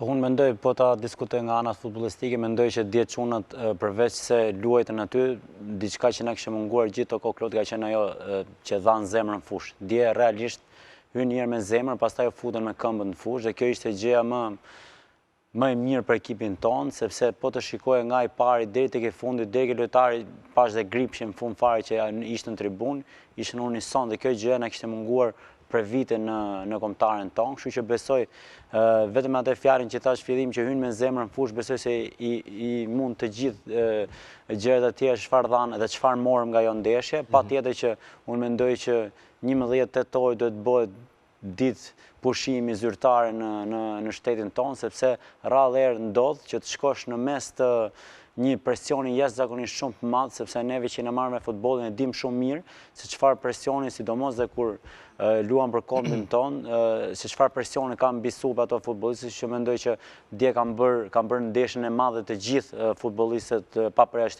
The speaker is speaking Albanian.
Po unë mendoj, po ta diskutoj nga ana futbollistike, mendoj që 10 çunat përveç se luajtën aty, diçka që na kishte munguar gjithë to klot ka qenë ajo që dhan zemrën fush. Dje realisht hyn një herë me zemër, pastaj u futën me këmbën në fushë dhe kjo ishte gjëja më e mirë për ekipin tonë, sepse po të shikoje nga i pari deri tek i fundit, deri ke lojtari pash dhe gripshin në fund fare që ishte në tribunë, ishin unison dhe kjo gjë na kishte munguar për vite në kombëtaren tonë, kështu që besoj vetëm atë fjalën që thash fillim që hyn me zemrën në fushë, besoj se i mund të gjithë gjërat e tjera çfarë dhanë dhe çfarë morëm nga ajo ndeshje, patjetër që unë mendoj që 11 tetor do të bëhet ditë pushimi zyrtare në shtetin tonë, sepse rrallë herë ndodh që të shkosh në mes të një presioni jashtëzakonisht shumë të madh, sepse neve që na marrë me futbollin e dim shumë mirë se çfarë presioni, sidomos dhe kur luan për kombin tonë, se çfarë presioni kanë mbi sup ato futbollistët, që mendoj që dje kanë bërë ndeshjen e madhe të gjithë futbollistët pa përjashtim.